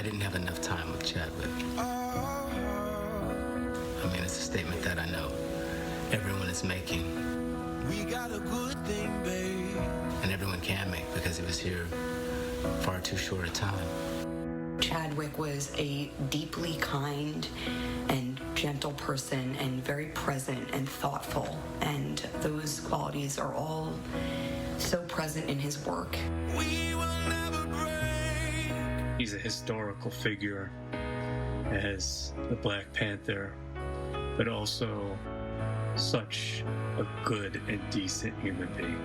I didn't have enough time with Chadwick. I mean, it's a statement that I know everyone is making. We got a good thing, babe. And everyone can make, because he was here far too short a time. Chadwick was a deeply kind and gentle person, and very present and thoughtful, and those qualities are all so present in his work. We will never break. He's a historical figure as the Black Panther, but also such a good and decent human being.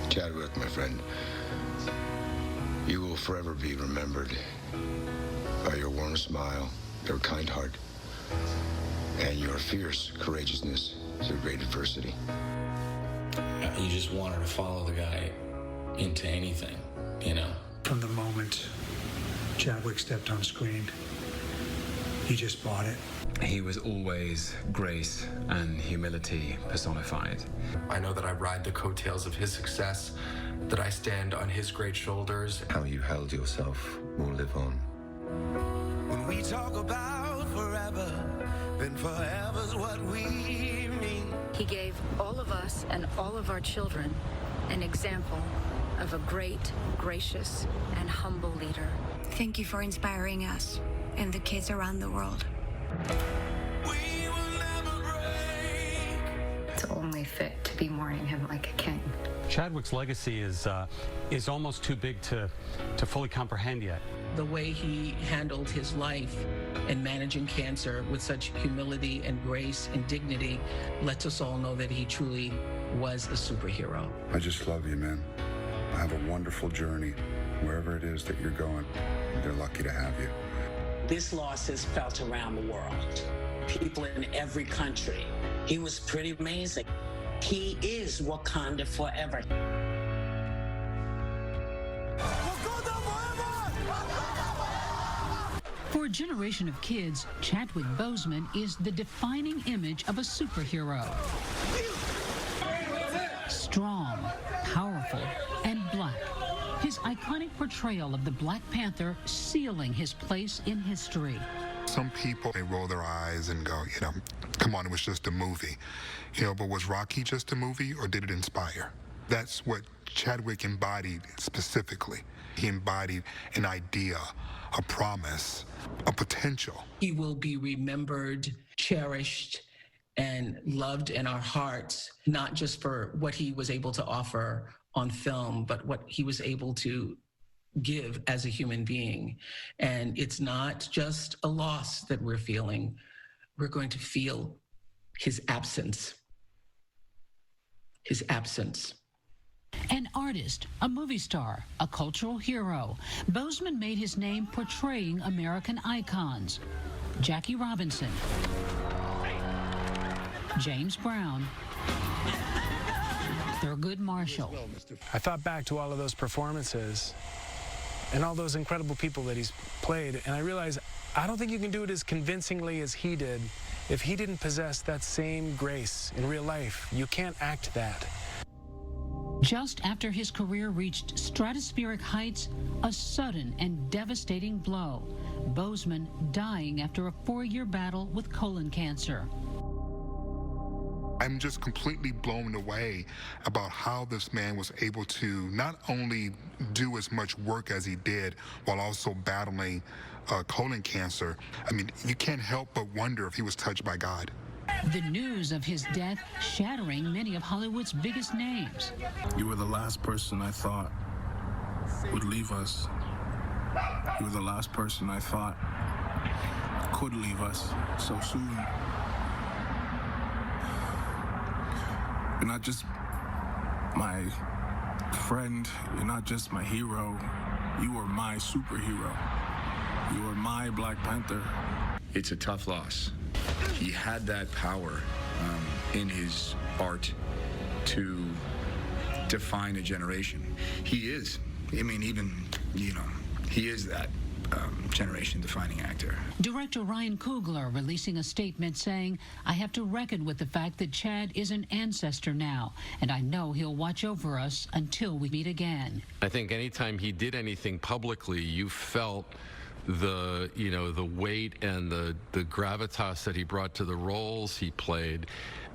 Chadwick, my friend, you will forever be remembered by your warm smile, your kind heart, and your fierce courageousness through great adversity. You just wanted to follow the guy into anything, you know? From the moment Chadwick stepped on screen, he just bought it. He was always grace and humility personified. I know that I ride the coattails of his success, that I stand on his great shoulders. How you held yourself will live on. When we talk about forever, then forever's what we mean. He gave all of us and all of our children an example of a great, gracious, and humble leader. Thank you for inspiring us and the kids around the world. We will never break. It's only fit to be mourning him like a king. Chadwick's legacy is almost too big to fully comprehend yet. The way he handled his life and managing cancer with such humility and grace and dignity lets us all know that he truly was a superhero. I just love you, man. Have a wonderful journey. Wherever it is that you're going, they're lucky to have you. This loss is felt around the world. People in every country. He was pretty amazing. He is Wakanda forever. For a generation of kids, Chadwick Boseman is the defining image of a superhero. Strong, powerful, and black. His iconic portrayal of the Black Panther sealing his place in history. Some people, they roll their eyes and go, you know, come on, it was just a movie. You know, but was Rocky just a movie, or did it inspire? That's what Chadwick embodied specifically. He embodied an idea, a promise, a potential. He will be remembered, cherished, and loved in our hearts, not just for what he was able to offer on film, but what he was able to give as a human being. And it's not just a loss that we're feeling. We're going to feel his absence. His absence. An artist, a movie star, a cultural hero, Boseman made his name portraying American icons. Jackie Robinson, James Brown, Thurgood Marshall. I thought back to all of those performances and all those incredible people that he's played, and I realized I don't think you can do it as convincingly as he did if he didn't possess that same grace in real life. You can't act that. Just after his career reached stratospheric heights, a sudden and devastating blow. Boseman dying after a 4-year battle with colon cancer. I'm just completely blown away about how this man was able to not only do as much work as he did while also battling colon cancer. I mean, you can't help but wonder if he was touched by God. The news of his death shattering many of Hollywood's biggest names. You were the last person I thought would leave us. You were the last person I thought could leave us so soon. You're not just my friend, you're not just my hero, you were my superhero. You were my Black Panther. It's a tough loss. He had that power in his art to define a generation. He is. I mean, even, you know, he is that. generation-defining actor. Director Ryan Coogler releasing a statement saying, "I have to reckon with the fact that Chad is an ancestor now, and I know he'll watch over us until we meet again." I think anytime he did anything publicly, you felt the weight and the gravitas that he brought to the roles he played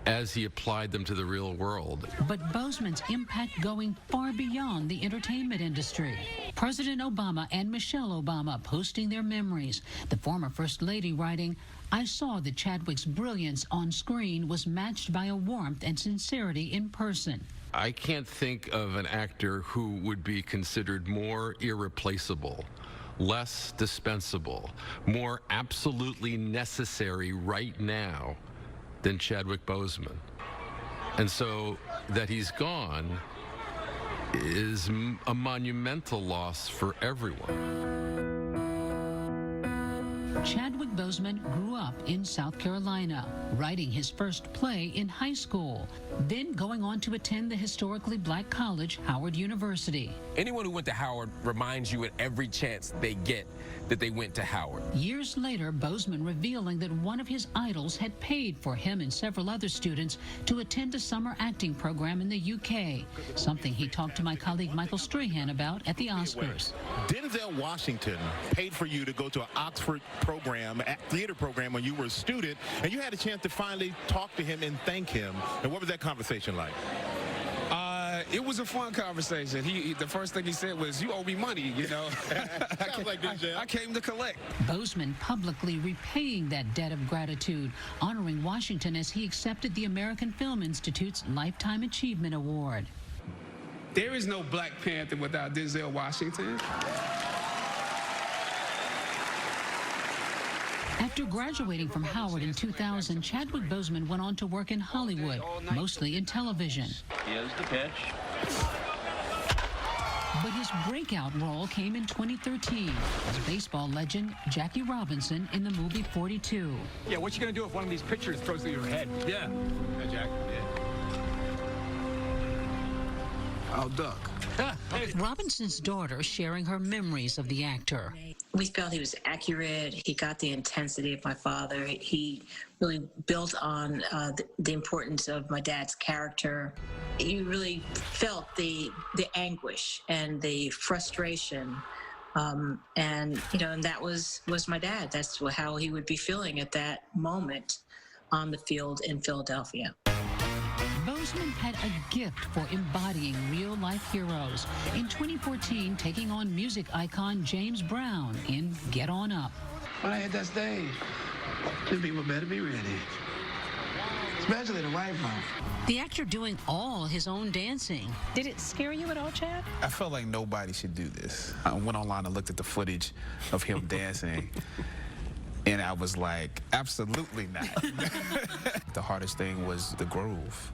as he applied them to the real world. But Boseman's impact going far beyond the entertainment industry. President Obama and Michelle Obama posting their memories. The former First Lady writing, "I saw that Chadwick's brilliance on screen was matched by a warmth and sincerity in person." I can't think of an actor who would be considered more irreplaceable, less dispensable, more absolutely necessary right now than Chadwick Boseman. And so that he's gone is a monumental loss for everyone. Chadwick Boseman grew up in South Carolina, writing his first play in high school, then going on to attend the historically black college, Howard University. Anyone who went to Howard reminds you at every chance they get that they went to Howard. Years later, Boseman revealing that one of his idols had paid for him and several other students to attend a summer acting program in the UK, something he talked to my colleague Michael Strahan about at the Oscars. Denzel Washington paid for you to go to an Oxford program, theater program, when you were a student, and you had a chance to finally talk to him and thank him. And what was that conversation like? It was a fun conversation. The first thing he said was, "You owe me money, you know." Sounds like Denzel. I came to collect. Boseman publicly repaying that debt of gratitude, honoring Washington as he accepted the American Film Institute's Lifetime Achievement Award. There is no Black Panther without Denzel Washington. After graduating from Howard in 2000, Chadwick Boseman went on to work in Hollywood, mostly in television. Here's the pitch. But his breakout role came in 2013 as baseball legend Jackie Robinson in the movie 42. Yeah, what you gonna do if one of these pitchers throws through your head? Yeah. Hey, Jack. I'll duck. Robinson's daughter sharing her memories of the actor. We felt he was accurate. He got the intensity of my father. He really built on the importance of my dad's character. You really felt the anguish and the frustration. And that was my dad. That's how he would be feeling at that moment on the field in Philadelphia. Boseman had a gift for embodying real-life heroes. In 2014, taking on music icon James Brown in Get On Up. When I hit that stage, the people better be ready. Especially the white folks. The actor doing all his own dancing. Did it scare you at all, Chad? I felt like nobody should do this. I went online and looked at the footage of him dancing. And I was like, absolutely not. The hardest thing was the groove.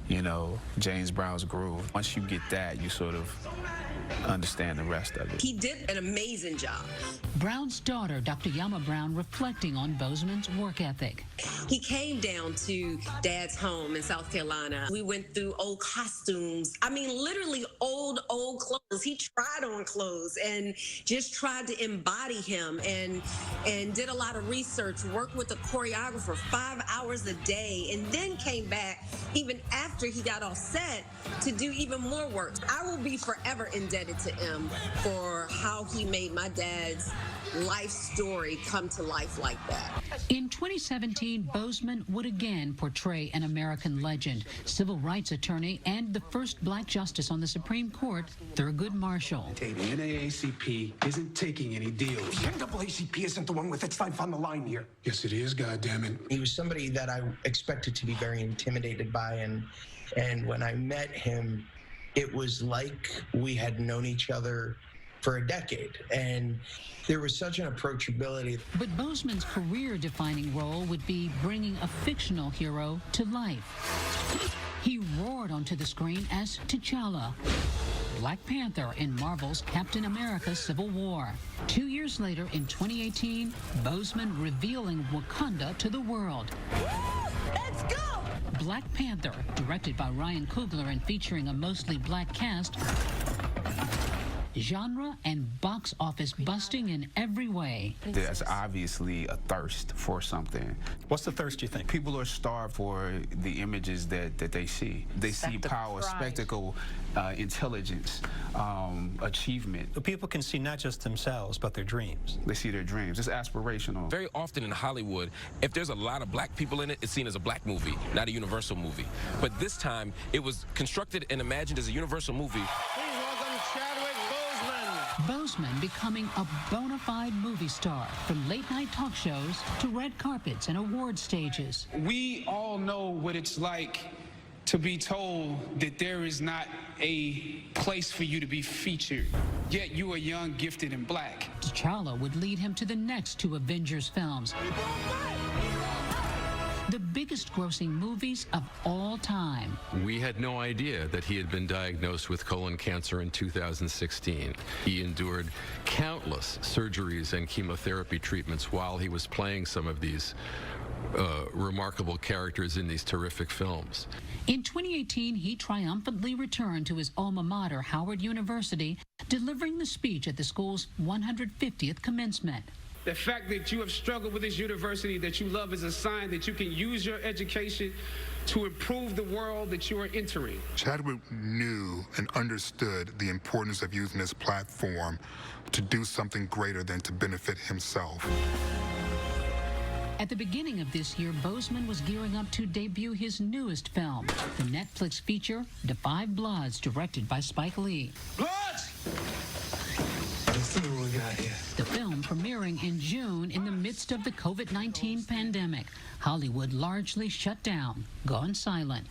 You know, James Brown's groove. Once you get that, you sort of understand the rest of it. He did an amazing job. Brown's daughter, Dr. Yama Brown, reflecting on Boseman's work ethic. He came down to Dad's home in South Carolina. We went through old costumes. I mean, literally old clothes. He tried on clothes and just tried to embody him and did a lot of research, worked with a choreographer 5 hours a day, and then came back even after he got all set to do even more work. I will be forever indebted to him for how he made my dad's life story come to life like that. In 2017, Boseman would again portray an American legend, civil rights attorney, and the first black justice on the Supreme Court, Thurgood Marshall. The NAACP isn't taking any deals. The NAACP isn't the one with its life on the line here. Yes, it is, goddammit. He was somebody that I expected to be very intimidated by, and when I met him, it was like we had known each other for a decade, and there was such an approachability. But Boseman's career-defining role would be bringing a fictional hero to life. He roared onto the screen as T'Challa, Black Panther in Marvel's Captain America: Civil War. 2 years later, in 2018, Boseman revealing Wakanda to the world. Let's go! Black Panther, directed by Ryan Coogler and featuring a mostly black cast, genre and box office busting in every way. There's obviously a thirst for something. What's the thirst, you think? People are starved for the images that they see. They see power, spectacle, intelligence, achievement. People can see not just themselves, but their dreams. They see their dreams. It's aspirational. Very often in Hollywood, if there's a lot of black people in it, it's seen as a black movie, not a Universal movie. But this time, it was constructed and imagined as a Universal movie. Please welcome Chadwick Boseman. Boseman becoming a bona fide movie star, from late-night talk shows to red carpets and award stages. We all know what it's like to be told that there is not a place for you to be featured, yet you are young, gifted, and black. T'Challa would lead him to the next two Avengers films, the biggest grossing movies of all time. We had no idea that he had been diagnosed with colon cancer in 2016. He endured countless surgeries and chemotherapy treatments while he was playing some of these remarkable characters in these terrific films. In 2018, he triumphantly returned to his alma mater, Howard University, delivering the speech at the school's 150th commencement. The fact that you have struggled with this university that you love is a sign that you can use your education to improve the world that you are entering. Chadwick knew and understood the importance of using his platform to do something greater than to benefit himself. At the beginning of this year, Boseman was gearing up to debut his newest film, the Netflix feature, Da 5 Bloods, directed by Spike Lee. Bloods! Let's see what we got here. The film premiering in June in the midst of the COVID-19 pandemic. Hollywood largely shut down, gone silent.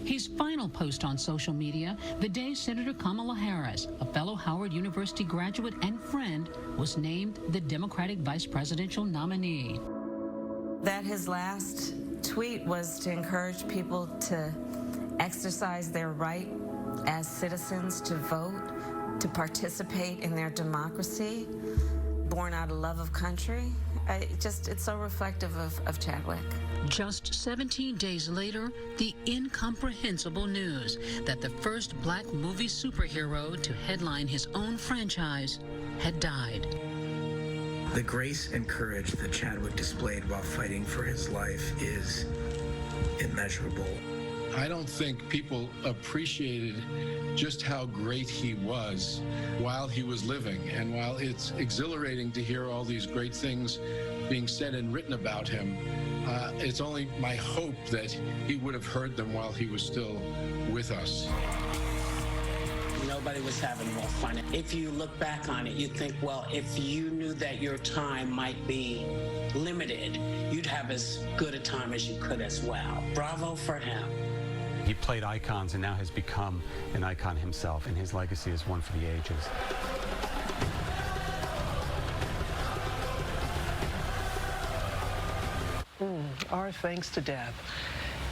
His final post on social media, the day Senator Kamala Harris, a fellow Howard University graduate and friend, was named the Democratic vice presidential nominee. That his last tweet was to encourage people to exercise their right as citizens to vote, to participate in their democracy, born out of love of country. It's so reflective of Chadwick. Just 17 days later, the incomprehensible news that the first black movie superhero to headline his own franchise had died. The grace and courage that Chadwick displayed while fighting for his life is immeasurable. I don't think people appreciated just how great he was while he was living. And while it's exhilarating to hear all these great things being said and written about him, it's only my hope that he would have heard them while he was still with us. Nobody was having more fun. If you look back on it, you think, well, if you knew that your time might be limited, you'd have as good a time as you could as well. Bravo for him. He played icons and now has become an icon himself, and his legacy is one for the ages. Our thanks to Deb.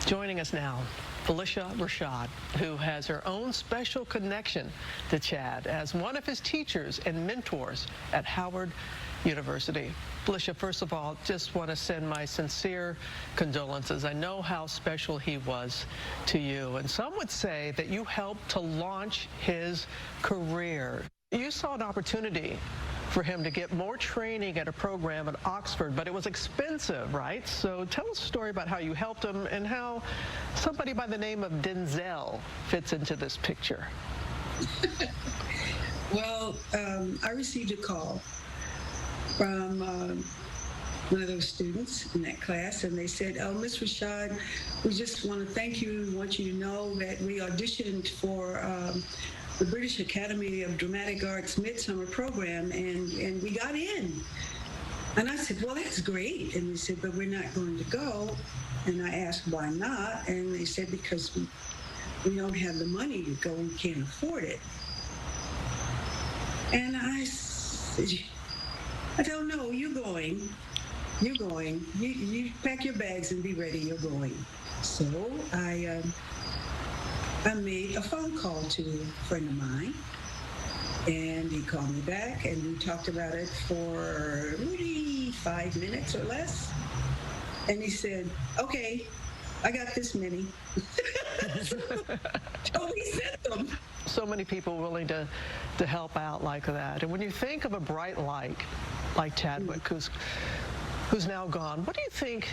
Joining us now, Felicia Rashad, who has her own special connection to Chad as one of his teachers and mentors at Howard University. Felicia, first of all, just want to send my sincere condolences. I know how special he was to you, and some would say that you helped to launch his career. You saw an opportunity for him to get more training at a program at Oxford, but it was expensive, right? So tell us a story about how you helped him and how somebody by the name of Denzel fits into this picture. Well, I received a call from one of those students in that class, and they said, "Oh, Ms. Rashad, we just want to thank you. We want you to know that we auditioned for the British Academy of Dramatic Arts Midsummer Program, and we got in." And I said, "Well, that's great." And they said, "But we're not going to go." And I asked, "Why not?" And they said, "Because we don't have the money to go. We can't afford it." And I said, "I don't know. You're going. You're going. You pack your bags and be ready. You're going." So I made a phone call to a friend of mine, and he called me back, and we talked about it for maybe 5 minutes or less. And he said, "Okay, I got this many." Yes. So we sent them. So many people willing to help out like that. And when you think of a bright light like Chadwick, who's now gone, what do you think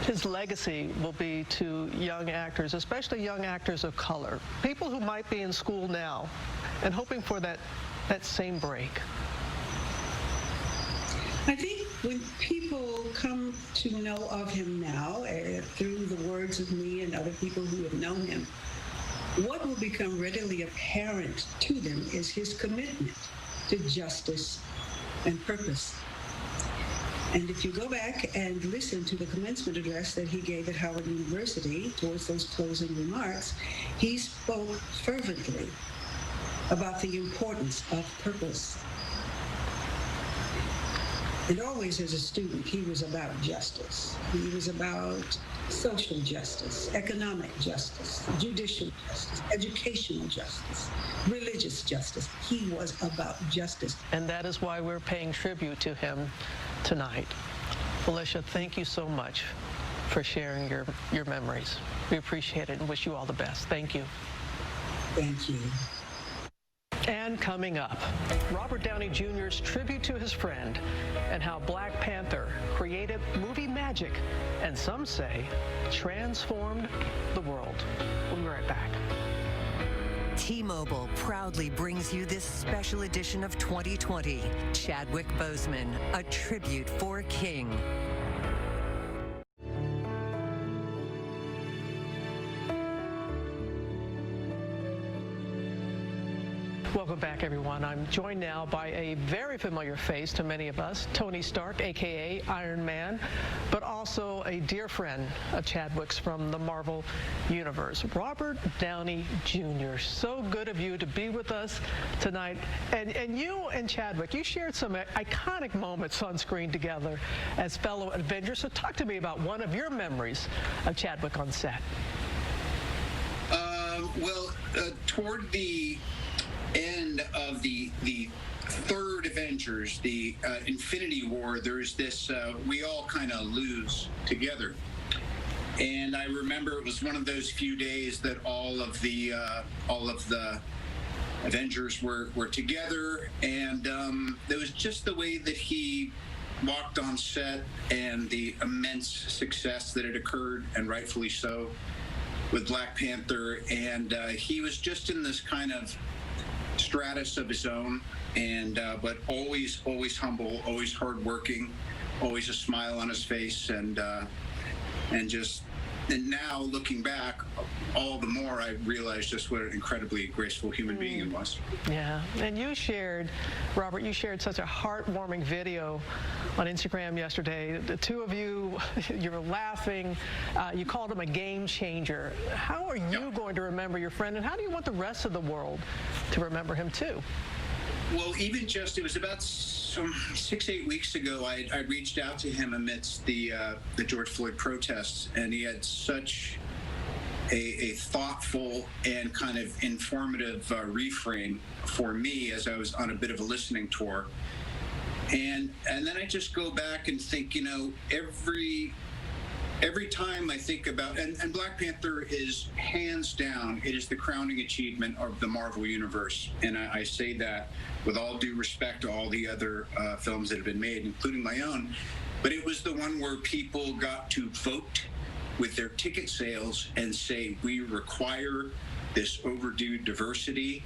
his legacy will be to young actors, especially young actors of color, people who might be in school now and hoping for that same break? I think when people come to know of him now, through the words of me and other people who have known him, what will become readily apparent to them is his commitment to justice and purpose. And if you go back and listen to the commencement address that he gave at Howard University towards those closing remarks, he spoke fervently about the importance of purpose. And always as a student, he was about justice. He was about social justice, economic justice, judicial justice, educational justice, religious justice. He was about justice. And that is why we're paying tribute to him tonight. Felicia, thank you so much for sharing your memories. We appreciate it and wish you all the best. Thank you. Thank you. And coming up, Robert Downey Jr.'s tribute to his friend and how Black Panther created movie magic and some say transformed the world. We'll be right back. T-Mobile proudly brings you this special edition of 2020, Chadwick Boseman, a tribute for King. Welcome back, everyone. I'm joined now by a very familiar face to many of us, Tony Stark, a.k.a. Iron Man, but also a dear friend of Chadwick's from the Marvel Universe, Robert Downey Jr. So good of you to be with us tonight. And you and Chadwick, you shared some iconic moments on screen together as fellow Avengers. So talk to me about one of your memories of Chadwick on set. Toward the end of the third Avengers, the Infinity War, there's this we all kind of lose together, and I remember it was one of those few days that all of the Avengers were together, and there was just the way that he walked on set and the immense success that had occurred, and rightfully so, with Black Panther, and he was just in this kind of stratus of his own, and but always humble, always hardworking, always a smile on his face, and now looking back, all the more I realized just what an incredibly graceful human being he was. Yeah, and you shared, Robert, you shared such a heartwarming video on Instagram yesterday. The two of you, you were laughing. You called him a game changer. How are you going to remember your friend, and how do you want the rest of the world to remember him too? Well, even just, it was about 6-8 weeks ago, I reached out to him amidst the George Floyd protests, and he had such a thoughtful and kind of informative refrain for me as I was on a bit of a listening tour. And then I just go back and think, every time I think about, and Black Panther is hands down, it is the crowning achievement of the Marvel Universe. And I say that with all due respect to all the other films that have been made, including my own. But it was the one where people got to vote with their ticket sales and say, we require this overdue diversity.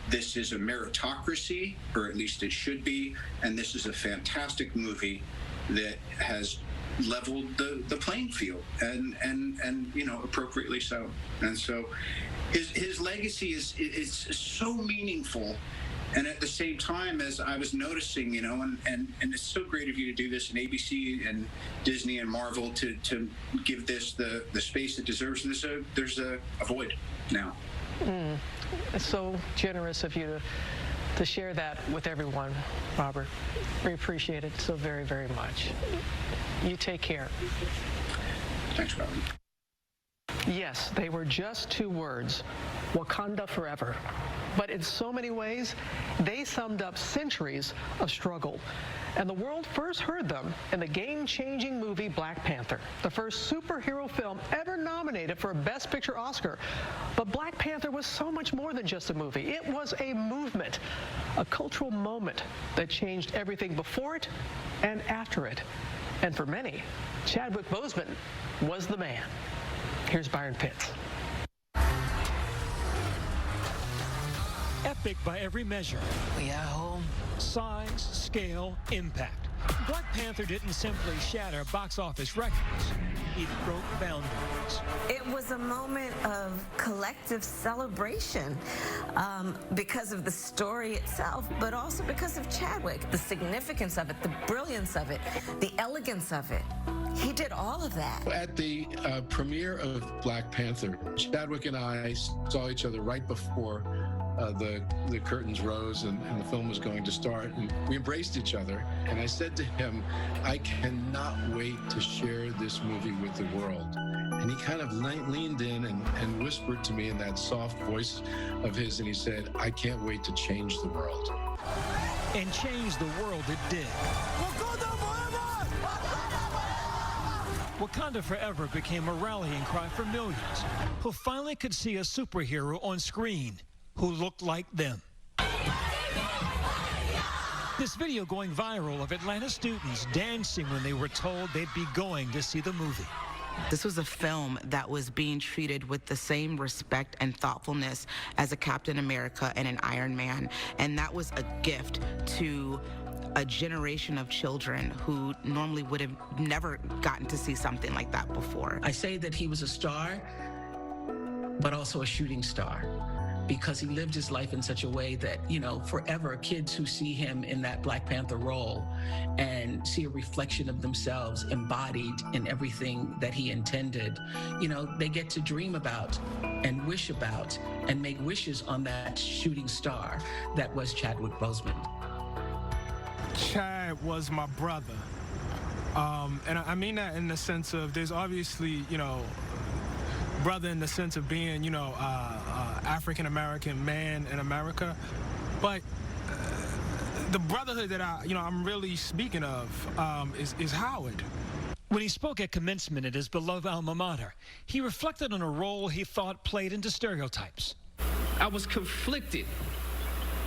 This is a meritocracy, or at least it should be. And this is a fantastic movie that has leveled the playing field, and appropriately so. And so his legacy is so meaningful. And at the same time, as I was noticing, and it's so great of you to do this, and ABC and Disney and Marvel to give this the space it deserves. There's a void now. It's so generous of you to share that with everyone, Robert. We appreciate it so very, very much. You take care. Thanks, Robert. Yes, they were just 2 words: Wakanda forever. But in so many ways, they summed up centuries of struggle. And the world first heard them in the game-changing movie Black Panther, the first superhero film ever nominated for a Best Picture Oscar. But Black Panther was so much more than just a movie. It was a movement, a cultural moment that changed everything before it and after it. And for many, Chadwick Boseman was the man. Here's Byron Pitts. Epic by every measure. We are home. Size, scale, impact. Black Panther didn't simply shatter box office records. It broke boundaries. It was a moment of collective celebration because of the story itself, but also because of Chadwick, the significance of it, the brilliance of it, the elegance of it. He did all of that. At the premiere of Black Panther, Chadwick and I saw each other right before the curtains rose and the film was going to start, and we embraced each other, and I said to him, I cannot wait to share this movie with the world. And he kind of leaned in and whispered to me in that soft voice of his, and he said, I can't wait to change the world. And change the world it did. Wakanda Forever became a rallying cry for millions who finally could see a superhero on screen who looked like them. This video going viral of Atlanta students dancing when they were told they'd be going to see the movie. This was a film that was being treated with the same respect and thoughtfulness as a Captain America and an Iron Man, and that was a gift to a generation of children who normally would have never gotten to see something like that before. I say that he was a star, but also a shooting star, because he lived his life in such a way that, you know, forever kids who see him in that Black Panther role and see a reflection of themselves embodied in everything that he intended, you know, they get to dream about and wish about and make wishes on that shooting star that was Chadwick Boseman. Chad was my brother. And I mean that in the sense of there's obviously, you know, brother in the sense of being, you know, African-American man in America. But the brotherhood that I'm really speaking of is Howard. When he spoke at commencement at his beloved alma mater, he reflected on a role he thought played into stereotypes. I was conflicted.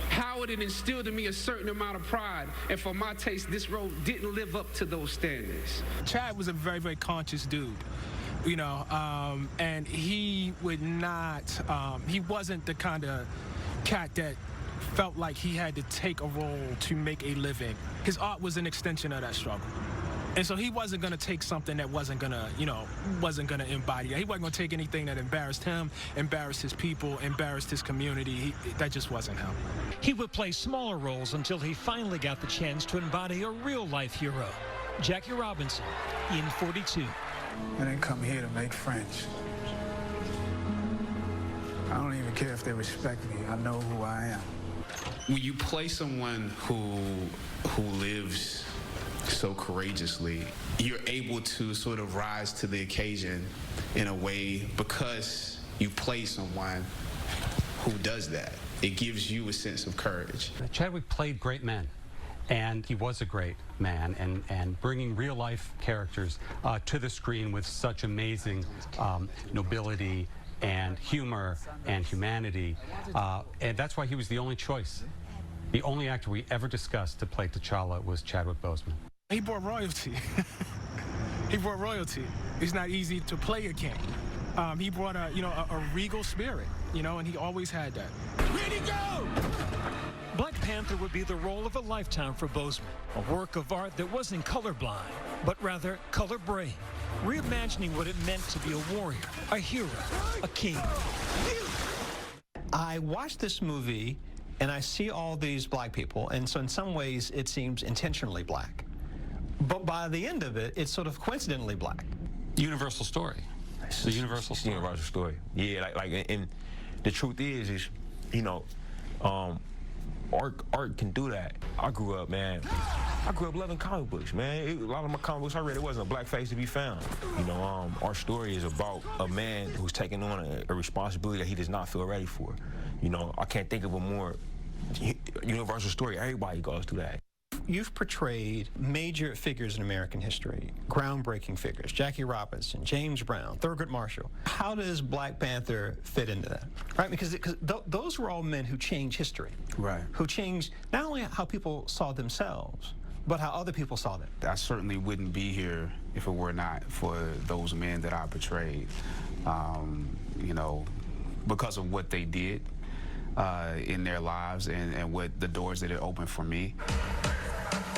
Howard had instilled in me a certain amount of pride, and for my taste, this role didn't live up to those standards. Chad was a very, very conscious dude, you know, and he would not, he wasn't the kind of cat that felt like he had to take a role to make a living. His art was an extension of that struggle. And so he wasn't going to take something that wasn't going to, you know, wasn't going to embody that. He wasn't going to take anything that embarrassed him, embarrassed his people, embarrassed his community. That just wasn't him. He would play smaller roles until he finally got the chance to embody a real-life hero, Jackie Robinson, in 42. I didn't come here to make friends. I don't even care if they respect me. I know who I am. When you play someone who lives so courageously, you're able to sort of rise to the occasion in a way because you play someone who does that. It gives you a sense of courage. Chadwick played great men, and he was a great man, and bringing real-life characters to the screen with such amazing nobility and humor and humanity, and that's why he was the only choice. The only actor we ever discussed to play T'Challa was Chadwick Boseman. He brought royalty. He brought royalty. It's not easy to play a king. He brought a regal spirit, you know, and he always had that. Ready, go! Black Panther would be the role of a lifetime for Boseman, a work of art that wasn't colorblind, but rather color-brave, reimagining what it meant to be a warrior, a hero, a king. I watched this movie and I see all these black people, and so in some ways it seems intentionally black. But by the end of it, it's sort of coincidentally black. Universal story. It's a universal story. Universal story. Yeah, like, and the truth is, you know, art can do that. I grew up loving comic books, man. A lot of my comic books I read, it wasn't a black face to be found. You know, our story is about a man who's taking on a responsibility that he does not feel ready for. You know, I can't think of a more universal story. Everybody goes through that. You've portrayed major figures in American history, groundbreaking figures, Jackie Robinson, James Brown, Thurgood Marshall. How does Black Panther fit into that? Right, because those were all men who changed history. Right. Who changed not only how people saw themselves, but how other people saw them. I certainly wouldn't be here if it were not for those men that I portrayed, you know, because of what they did in their lives and what the doors that it opened for me.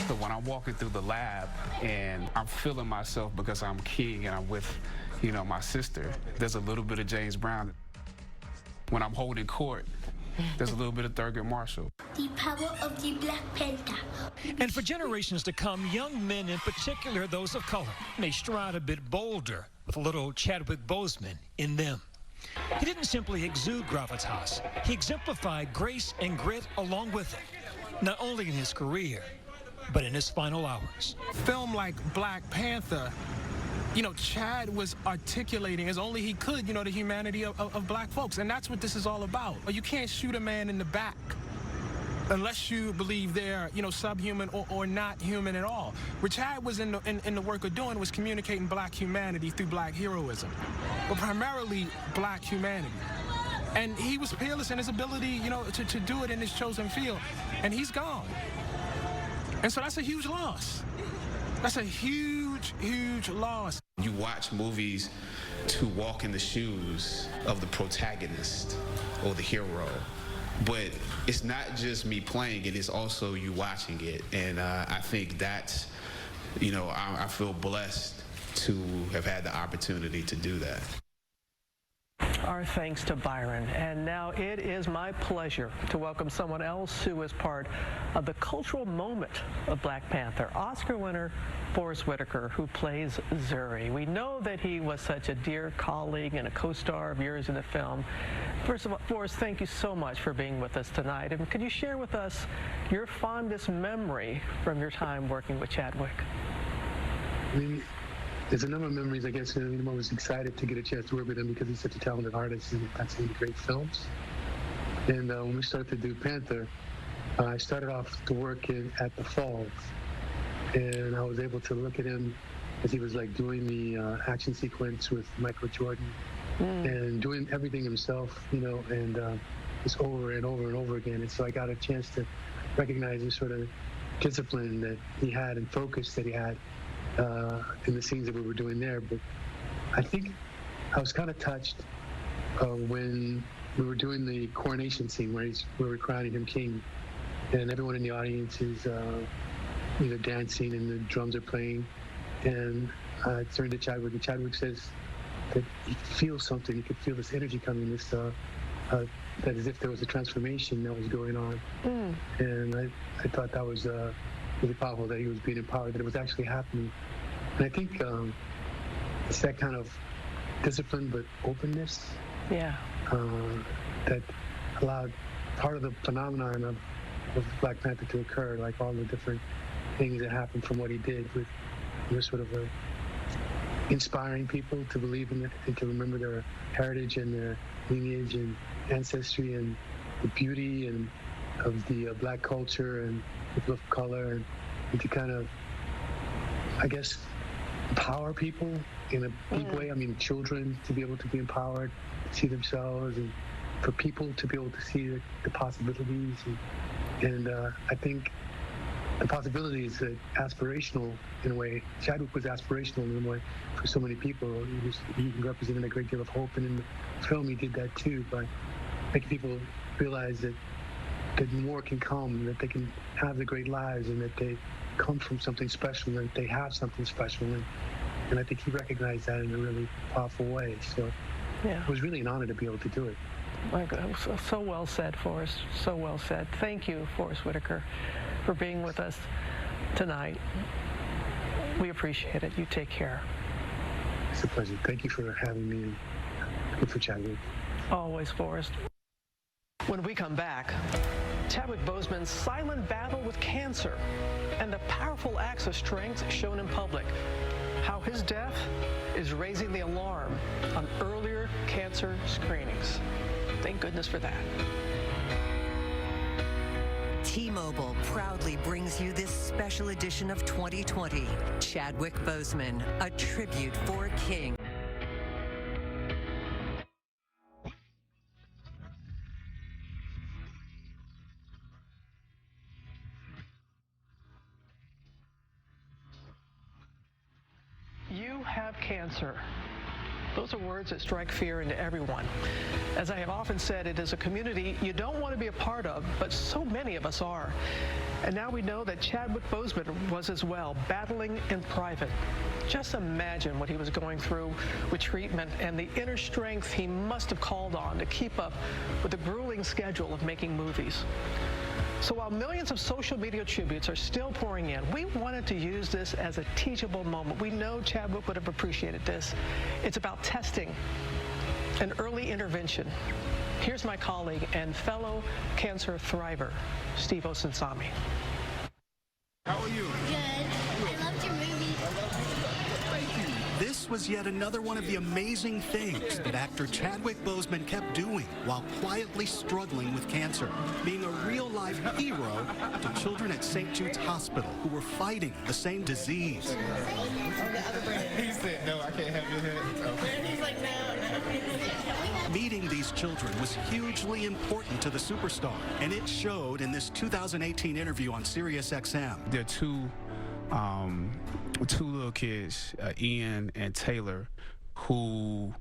So when I'm walking through the lab and I'm feeling myself because I'm king and I'm with, you know, my sister, there's a little bit of James Brown. When I'm holding court, there's a little bit of Thurgood Marshall. The power of the Black Panther. And for generations to come, young men, in particular those of color, may stride a bit bolder with a little Chadwick Boseman in them. He didn't simply exude gravitas. He exemplified grace and grit along with it, not only in his career, but in his final hours. Film like Black Panther, you know, Chad was articulating as only he could, you know, the humanity of black folks. And that's what this is all about. You can't shoot a man in the back unless you believe they're, you know, subhuman or not human at all. What Chad was in the work of doing was communicating black humanity through black heroism, but primarily black humanity. And he was peerless in his ability, you know, to do it in his chosen field. And he's gone. And so that's a huge loss. That's a huge, huge loss. You watch movies to walk in the shoes of the protagonist or the hero, but it's not just me playing it, it's also you watching it. And I think that's, you know, I feel blessed to have had the opportunity to do that. Our thanks to Byron. And now it is my pleasure to welcome someone else who is part of the cultural moment of Black Panther, Oscar winner Forest Whitaker, who plays Zuri. We know that he was such a dear colleague and a co-star of yours in the film. First of all, Forrest, thank you so much for being with us tonight. And could you share with us your fondest memory from your time working with Chadwick? I mean, there's a number of memories, I guess. I'm always excited to get a chance to work with him because he's such a talented artist and had some great films. And when we started to do Panther, I started off to work at the Falls. And I was able to look at him as he was like doing the action sequence with Michael Jordan and doing everything himself, you know, and just over and over and over again. And so I got a chance to recognize the sort of discipline that he had and focus that he had in the scenes that we were doing there. But I think I was kind of touched when we were doing the coronation scene where we were crowning him king, and everyone in the audience is either dancing and the drums are playing. And I turned to Chadwick, and Chadwick says that he feels something. He could feel this energy coming, this that as if there was a transformation that was going on. And I thought that was really powerful, that he was being empowered, that it was actually happening. And I think it's that kind of discipline but openness that allowed part of the phenomenon of Black Panther to occur, like all the different things that happened from what he did, with sort of inspiring people to believe in it and to remember their heritage and their lineage and ancestry and the beauty and of the black culture and people of color, and to kind of, I guess, empower people in a deep way. I mean, children to be able to be empowered, to see themselves, and for people to be able to see the possibilities. And I think the possibilities are aspirational in a way. Chadwick was aspirational in a way for so many people. He represented a great deal of hope, and in the film he did that too, by making people realize that more can come, that they can have the great lives, and that they come from something special, and that they have something special. And I think he recognized that in a really powerful way. So it was really an honor to be able to do it. My God, so well said, Forrest. So well said. Thank you, Forrest Whitaker, for being with us tonight. We appreciate it. You take care. It's a pleasure. Thank you for having me. Good for Chadwick. Always, Forrest. When we come back, Chadwick Boseman's silent battle with cancer and the powerful acts of strength shown in public. How his death is raising the alarm on earlier cancer screenings. Thank goodness for that. T-Mobile proudly brings you this special edition of 2020. Chadwick Boseman, a tribute for a king. You have cancer. Those are words that strike fear into everyone. As I have often said, it is a community you don't want to be a part of, but so many of us are. And now we know that Chadwick Boseman was as well, battling in private. Just imagine what he was going through with treatment and the inner strength he must have called on to keep up with the grueling schedule of making movies. So while millions of social media tributes are still pouring in, we wanted to use this as a teachable moment. We know Chadwick would have appreciated this. It's about testing and early intervention. Here's my colleague and fellow cancer thriver, Steve Osunsami. How are you? Good. I loved your movie. Thank you. This was yet another one of the amazing things that actor Chadwick Boseman kept doing while quietly struggling with cancer, being a real-life hero to children at St. Jude's Hospital who were fighting the same disease. He said, no, I can't have your head. He's like, no. Meeting these children was hugely important to the superstar, and it showed in this 2018 interview on SiriusXM. There are two little kids, Ian and Taylor, who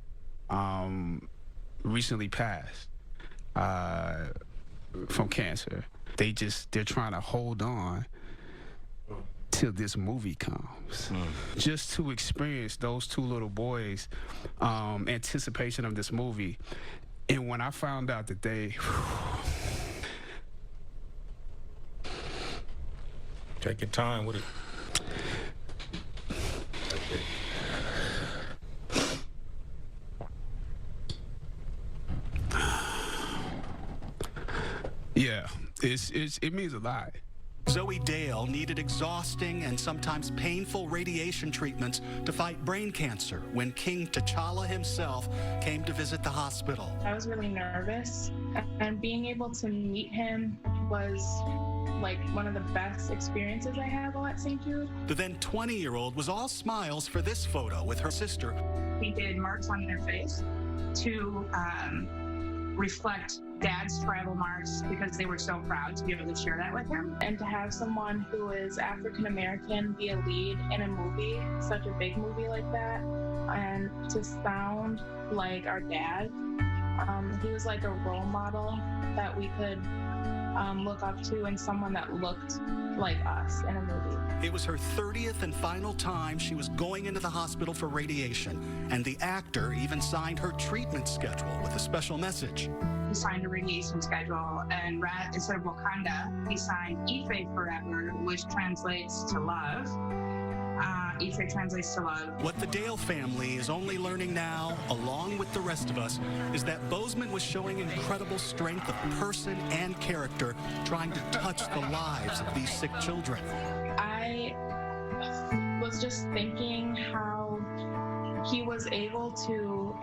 recently passed from cancer. They're trying to hold on till this movie comes. Just to experience those two little boys' anticipation of this movie. And when I found out that they take your time with it. Yeah, it means a lot. Zoe Dale needed exhausting and sometimes painful radiation treatments to fight brain cancer when King T'Challa himself came to visit the hospital. I was really nervous, and being able to meet him was like one of the best experiences I had while at St. Jude. The then 20-year-old was all smiles for this photo with her sister. We did marks on their face to reflect Dad's tribal marks because they were so proud to be able to share that with him. And to have someone who is African American be a lead in a movie, such a big movie like that, and to sound like our dad, he was like a role model that we could look up to, and someone that looked like us in a movie. It was her 30th and final time she was going into the hospital for radiation, and the actor even signed her treatment schedule with a special message. He signed a radiation schedule, and instead of Wakanda, he signed Ife Forever, which translates to love. Ife translates to love. What the Dale family is only learning now, along with the rest of us, is that Boseman was showing incredible strength of person and character, trying to touch the lives of these sick children. I was just thinking how he was able to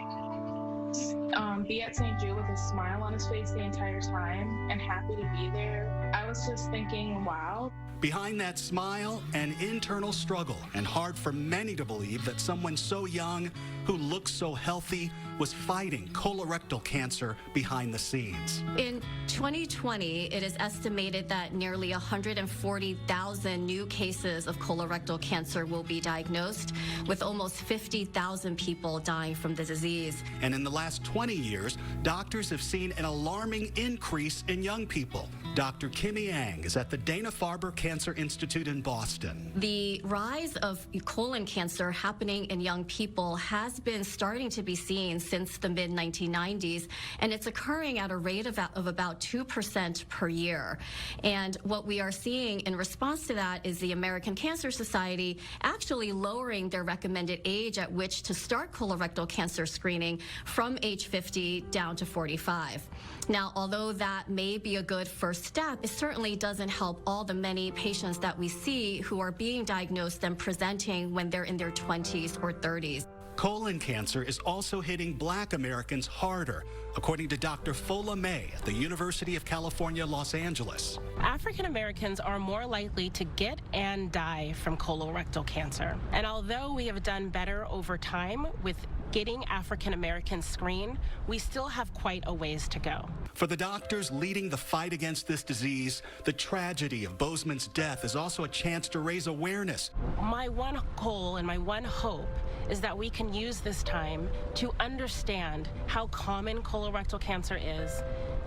be at St. Jude with a smile on his face the entire time and happy to be there. I was just thinking, wow. Behind that smile, an internal struggle, and hard for many to believe that someone so young, who looks so healthy, was fighting colorectal cancer behind the scenes. In 2020, it is estimated that nearly 140,000 new cases of colorectal cancer will be diagnosed, with almost 50,000 people dying from the disease. And in the last 20 years, doctors have seen an alarming increase in young people. Dr. Kimmy Yang is at the Dana-Farber Cancer Institute in Boston. The rise of colon cancer happening in young people has has been starting to be seen since the mid-1990s, and it's occurring at a rate of about 2% per year. And what we are seeing in response to that is the American Cancer Society actually lowering their recommended age at which to start colorectal cancer screening from age 50 down to 45. Now, although that may be a good first step, it certainly doesn't help all the many patients that we see who are being diagnosed and presenting when they're in their 20s or 30s. Colon cancer is also hitting Black Americans harder, according to Dr. Fola May at the University of California, Los Angeles. African Americans are more likely to get and die from colorectal cancer. And although we have done better over time with getting African Americans screened, we still have quite a ways to go. For the doctors leading the fight against this disease, the tragedy of Boseman's death is also a chance to raise awareness. My one goal and my one hope is that we can use this time to understand how common colorectal cancer is,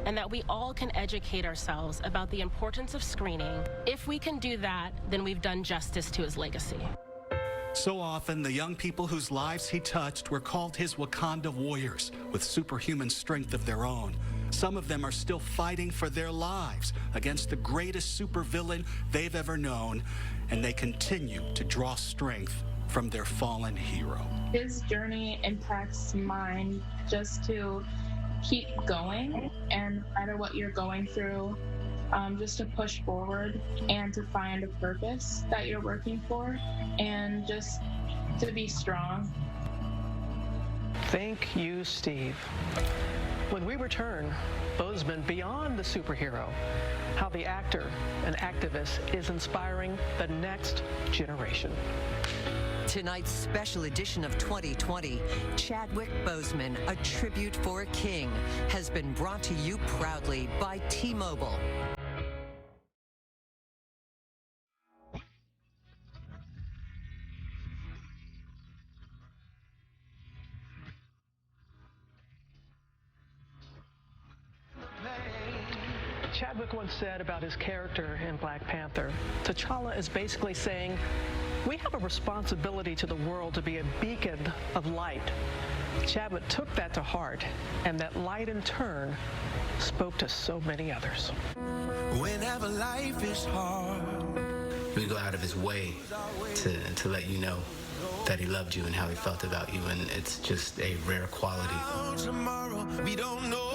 and that we all can educate ourselves about the importance of screening. If we can do that, then we've done justice to his legacy. So often, the young people whose lives he touched were called his Wakanda warriors with superhuman strength of their own. Some of them are still fighting for their lives against the greatest supervillain they've ever known, and they continue to draw strength from their fallen hero. His journey impacts mine just to keep going, and no matter what you're going through, just to push forward and to find a purpose that you're working for, and just to be strong. Thank you, Steve. When we return, Boseman beyond the superhero, how the actor and activist is inspiring the next generation. Tonight's special edition of 2020, Chadwick Boseman, A Tribute for a King, has been brought to you proudly by T-Mobile. Chadwick once said about his character in Black Panther, T'Challa is basically saying, we have a responsibility to the world to be a beacon of light. Chadwick took that to heart, and that light in turn spoke to so many others. Whenever life is hard, he would go out of his way to let you know that he loved you and how he felt about you, and it's just a rare quality. Tomorrow, we don't know.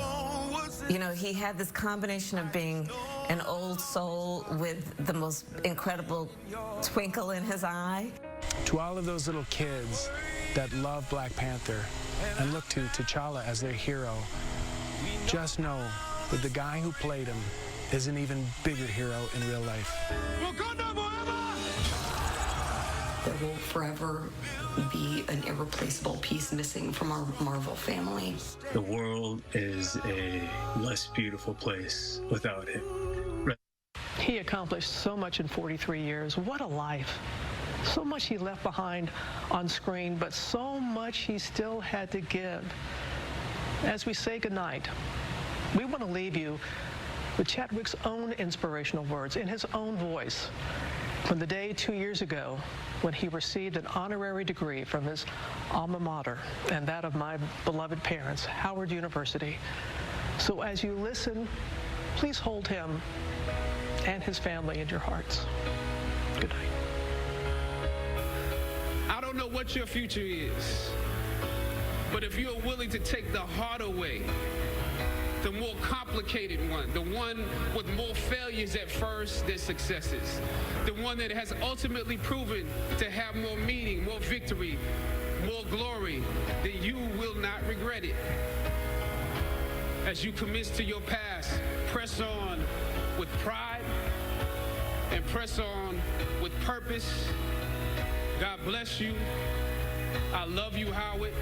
You know, he had this combination of being an old soul with the most incredible twinkle in his eye. To all of those little kids that love Black Panther and look to T'Challa as their hero, just know that the guy who played him is an even bigger hero in real life. There will forever be an irreplaceable piece missing from our Marvel family. The world is a less beautiful place without him. He accomplished so much in 43 years. What a life. So much he left behind on screen, but so much he still had to give. As we say goodnight, we want to leave you with Chadwick's own inspirational words in his own voice. From the day 2 years ago when he received an honorary degree from his alma mater and that of my beloved parents, Howard University. So as you listen, please hold him and his family in your hearts. Good night. I don't know what your future is, but if you're willing to take the harder way, the more complicated one, the one with more failures at first than successes, the one that has ultimately proven to have more meaning, more victory, more glory, then you will not regret it. As you commence to your past, press on with pride and press on with purpose. God bless you. I love you, Howard.